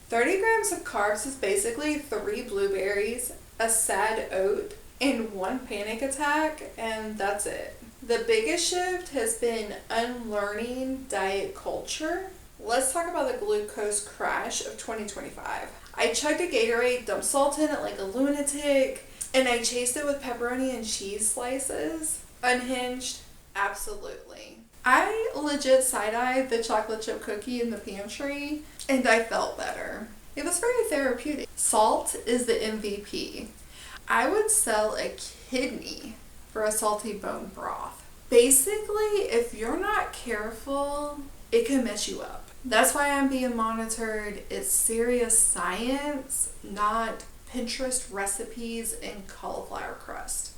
30 grams of carbs is basically 3 blueberries, a sad oat, and 1 panic attack, and that's it. The biggest shift has been unlearning diet culture. Let's talk about the glucose crash of 2025. I chugged a Gatorade, dumped salt in it like a lunatic, and I chased it with pepperoni and cheese slices. Unhinged? Absolutely. I legit side-eyed the chocolate chip cookie in the pantry, and I felt better. It was very therapeutic. Salt is the MVP. I would sell a kidney for a salty bone broth. Basically, if you're not careful, it can mess you up. That's why I'm being monitored. It's serious science, not Pinterest recipes and cauliflower crust.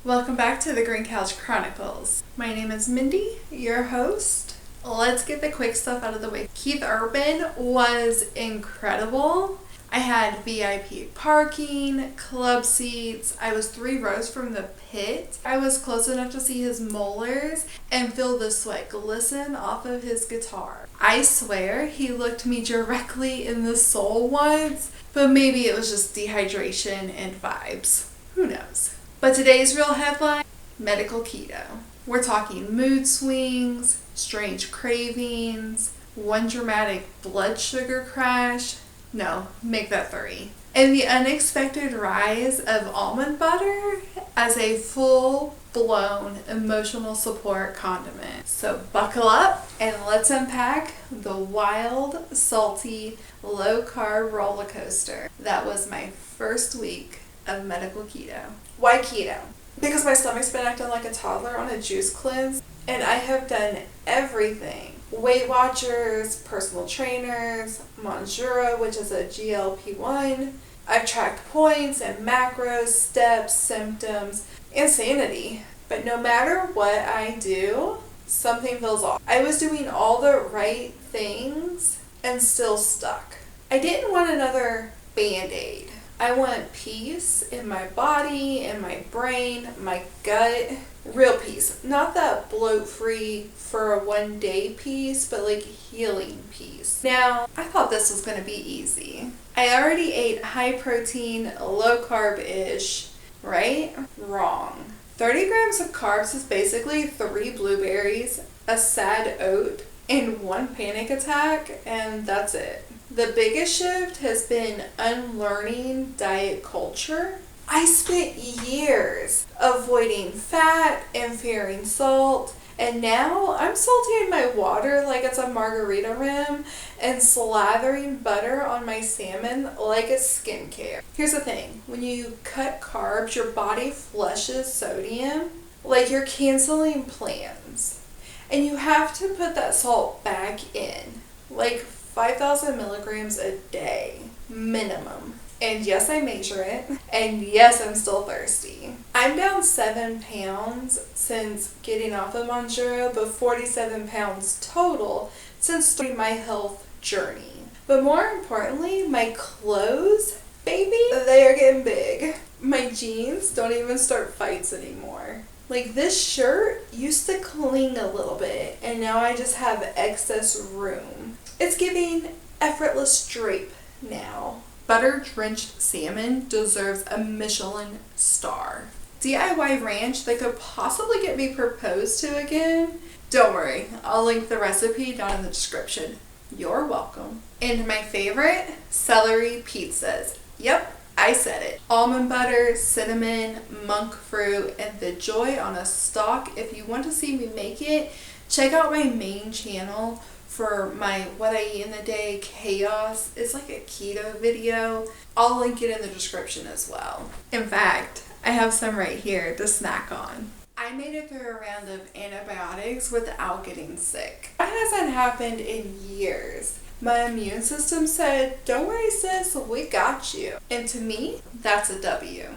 Welcome back to the Green Couch Chronicles. My name is Mindy, your host. Let's get the quick stuff out of the way. Keith Urban was incredible. I had VIP parking, club seats. I was 3 rows from the pit. I was close enough to see his molars and feel the sweat glisten off of his guitar. I swear he looked me directly in the soul once, but maybe it was just dehydration and vibes. Who knows? But today's real headline, medical keto. We're talking mood swings, strange cravings, one dramatic blood sugar crash. No, make that 3. And the unexpected rise of almond butter as a full-blown emotional support condiment. So buckle up and let's unpack the wild, salty, low-carb roller coaster that was my first week of medical keto. Why keto? Because my stomach's been acting like a toddler on a juice cleanse, and I have done everything. Weight Watchers, personal trainers, Monjuro, which is a GLP-1. I've tracked points and macros, steps, symptoms, insanity. But no matter what I do, something feels off. I was doing all the right things and still stuck. I didn't want another Band-Aid. I want peace in my body, in my brain, my gut. Real peace. Not that bloat-free for a one-day peace, but like healing peace. Now, I thought this was going to be easy. I already ate high-protein, low-carb-ish, right? Wrong. 30 grams of carbs is basically 3 blueberries, a sad oat, and 1 panic attack, and that's it. The biggest shift has been unlearning diet culture. I spent years avoiding fat and fearing salt, and now I'm salting my water like it's a margarita rim and slathering butter on my salmon like it's skincare. Here's the thing, when you cut carbs, your body flushes sodium like you're canceling plans. And you have to put that salt back in, like 5,000 milligrams a day, minimum. And yes, I measure it. And yes, I'm still thirsty. I'm down 7 pounds since getting off of Monjuro, but 47 pounds total since starting my health journey. But more importantly, my clothes, baby, they are getting big. My jeans don't even start fights anymore. Like, this shirt used to cling a little bit, and now I just have excess room. It's giving effortless drape now. Butter-drenched salmon deserves a Michelin star. DIY ranch that could possibly get me proposed to again? Don't worry, I'll link the recipe down in the description. You're welcome. And my favorite, celery pizzas. Yep, I said it. Almond butter, cinnamon, monk fruit, and the joy on a stalk. If you want to see me make it, check out my main channel for my What I Eat in a Day chaos. It's like a keto video. I'll link it in the description as well. In fact, I have some right here to snack on. I made it through a round of antibiotics without getting sick. That hasn't happened in years. My immune system said, don't worry sis, we got you. And to me, that's a W.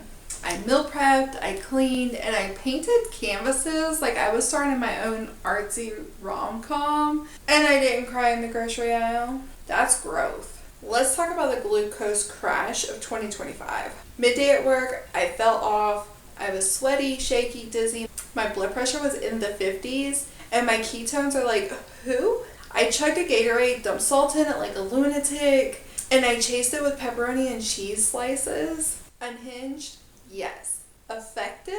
I meal prepped, I cleaned, and I painted canvases like I was starting my own artsy rom-com. And I didn't cry in the grocery aisle. That's growth. Let's talk about the glucose crash of 2025. Midday at work, I fell off. I was sweaty, shaky, dizzy. My blood pressure was in the 50s, and my ketones are like, who? I chugged a Gatorade, dumped salt in it like a lunatic, and I chased it with pepperoni and cheese slices. Unhinged? Yes. Effective?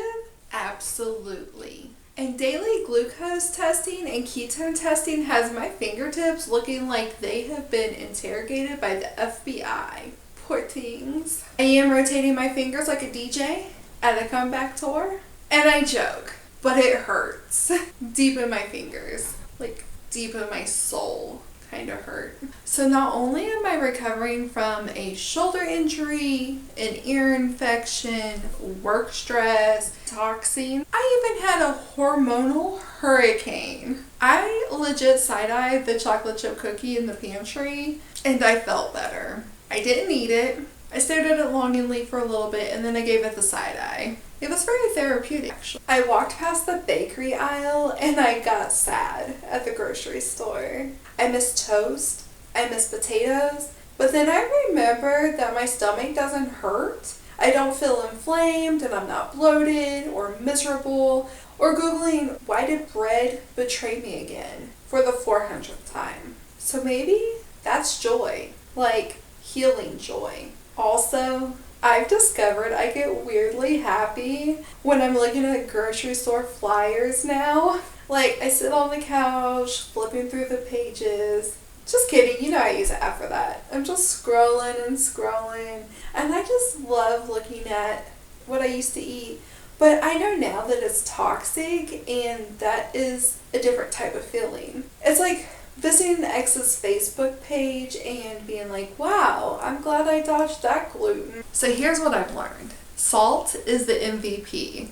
Absolutely. And daily glucose testing and ketone testing has my fingertips looking like they have been interrogated by the FBI. Poor things. I am rotating my fingers like a DJ at a comeback tour. And I joke, but it hurts. Deep in my fingers. Like deep in my soul. Kind of hurt. So not only am I recovering from a shoulder injury, an ear infection, work stress, toxin, I even had a hormonal hurricane. I legit side-eyed the chocolate chip cookie in the pantry and I felt better. I didn't eat it. I stared at it longingly for a little bit and then I gave it the side eye. It was very therapeutic, actually. I walked past the bakery aisle and I got sad at the grocery store. I miss toast. I miss potatoes. But then I remembered that my stomach doesn't hurt. I don't feel inflamed and I'm not bloated or miserable or Googling, why did bread betray me again for the 400th time? So maybe that's joy. Like healing joy. Also, I've discovered I get weirdly happy when I'm looking at grocery store flyers now. Like, I sit on the couch, flipping through the pages. Just kidding, you know I use an app for that. I'm just scrolling and scrolling. And I just love looking at what I used to eat. But I know now that it's toxic and that is a different type of feeling. It's like visiting the ex's Facebook page and being like, wow, I'm glad I dodged that gluten. So here's what I've learned. Salt is the MVP.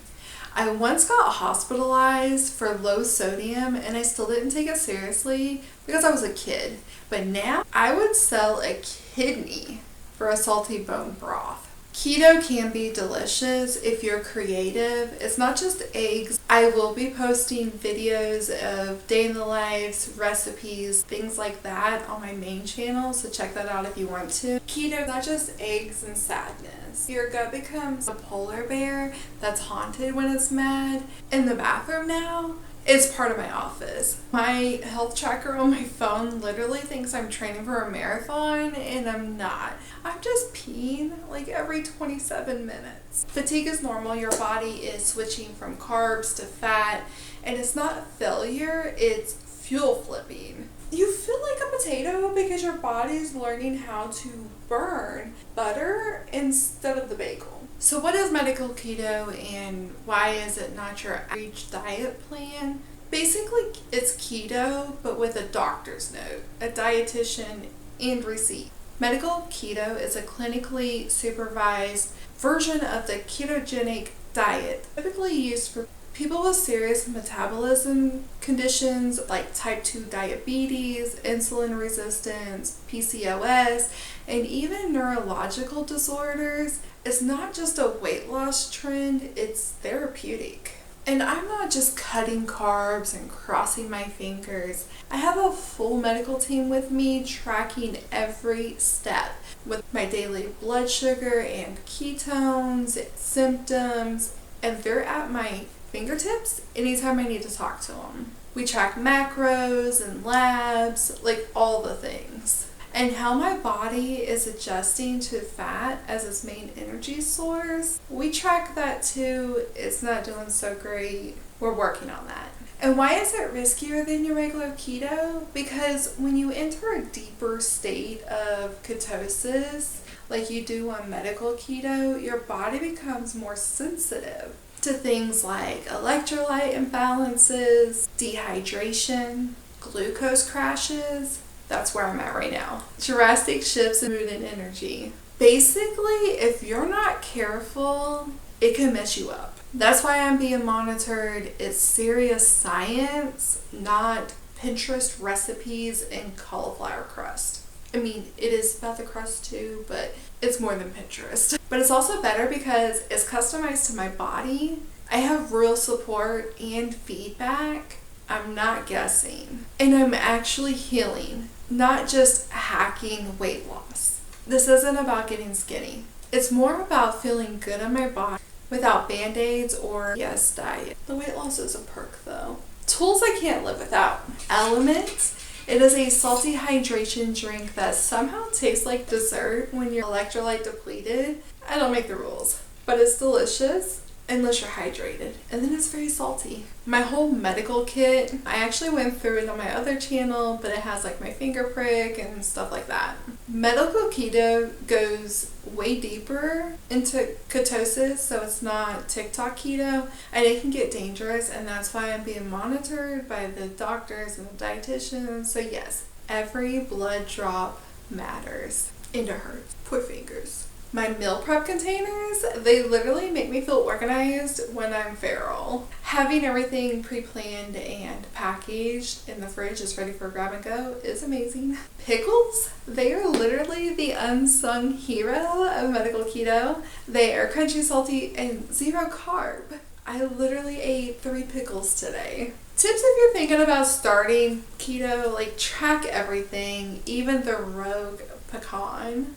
I once got hospitalized for low sodium and I still didn't take it seriously because I was a kid. But now I would sell a kidney for a salty bone broth. Keto can be delicious if you're creative. It's not just eggs. I will be posting videos of day in the lives, recipes, things like that on my main channel, so check that out if you want to. Keto is not just eggs and sadness. Your gut becomes a polar bear that's haunted when it's mad. In the bathroom now, it's part of my office. My health tracker on my phone literally thinks I'm training for a marathon and I'm not. I'm just peeing like every 27 minutes. Fatigue is normal. Your body is switching from carbs to fat and it's not failure, it's fuel flipping. You feel like a potato because your body's learning how to burn butter instead of the bagel. So what is medical keto and why is it not your average diet plan? Basically, it's keto, but with a doctor's note, a dietitian, and receipt. Medical keto is a clinically supervised version of the ketogenic diet, typically used for people with serious metabolism conditions like type 2 diabetes, insulin resistance, PCOS, and even neurological disorders. It's not just a weight loss trend, it's therapeutic. And I'm not just cutting carbs and crossing my fingers. I have a full medical team with me tracking every step with my daily blood sugar and ketones, symptoms, and they're at my fingertips anytime I need to talk to them. We track macros and labs, like all the things. And how my body is adjusting to fat as its main energy source. We track that too. It's not doing so great. We're working on that. And why is it riskier than your regular keto? Because when you enter a deeper state of ketosis, like you do on medical keto, your body becomes more sensitive to things like electrolyte imbalances, dehydration, glucose crashes. That's where I'm at right now. Drastic shifts in mood and energy. Basically, if you're not careful, it can mess you up. That's why I'm being monitored. It's serious science, not Pinterest recipes and cauliflower crust. I mean, it is about the crust too, but it's more than Pinterest. But it's also better because it's customized to my body. I have real support and feedback. I'm not guessing. And I'm actually healing, not just hacking weight loss. This isn't about getting skinny. It's more about feeling good in my body without band-aids or yes diet. The weight loss is a perk though. Tools I can't live without. Elements It is a salty hydration drink that somehow tastes like dessert when you're electrolyte depleted. I don't make the rules, but it's delicious unless you're hydrated, and then it's very salty. My whole medical kit, I actually went through it on my other channel, but it has like my finger prick and stuff like that. Medical keto goes way deeper into ketosis, so it's not TikTok keto, and it can get dangerous, and that's why I'm being monitored by the doctors and the dietitians. So yes, every blood drop matters, and it hurts. Poor fingers. My meal prep containers, they literally make me feel organized when I'm feral. Having everything pre-planned and packaged in the fridge just ready for grab and go is amazing. Pickles, they are literally the unsung hero of medical keto. They are crunchy, salty, and zero carb. I literally ate 3 pickles today. Tips if you're thinking about starting keto, like track everything, even the rogue pecan,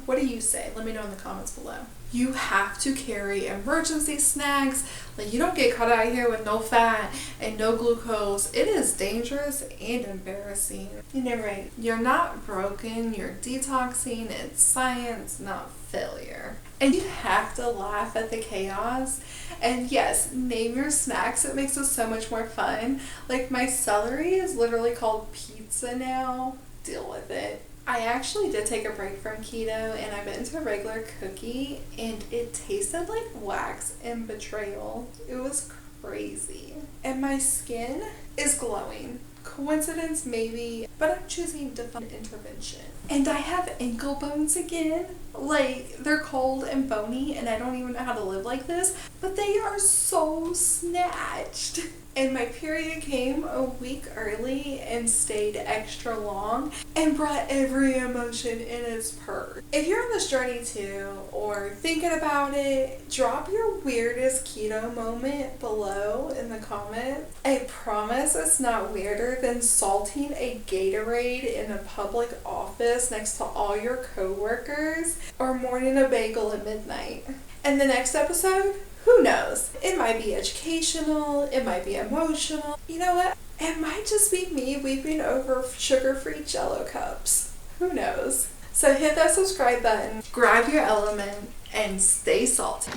what do you say? Let me know in the comments below. You have to carry emergency snacks. Like, you don't get caught out here with no fat and no glucose. It is dangerous and embarrassing. Right. You're not broken, you're detoxing. It's science, not failure. And you have to laugh at the chaos. And yes, name your snacks. It makes it so much more fun. Like, my celery is literally called pizza now. Deal with it. I actually did take a break from keto, and I went into a regular cookie, and it tasted like wax and betrayal. It was crazy. And my skin is glowing. Coincidence maybe, but I'm choosing divine intervention. And I have ankle bones again. Like, they're cold and bony, and I don't even know how to live like this, but they are so snatched. And my period came a week early and stayed extra long and brought every emotion in its purse. If you're on this journey too, or thinking about it, drop your weirdest keto moment below in the comments. I promise it's not weirder than salting a Gatorade in a public office next to all your coworkers, or morning a bagel at midnight. And the next episode, who knows? It might be educational, it might be emotional. You know what? It might just be me weeping over sugar-free Jell-O cups. Who knows? So hit that subscribe button, grab your element, and stay salty.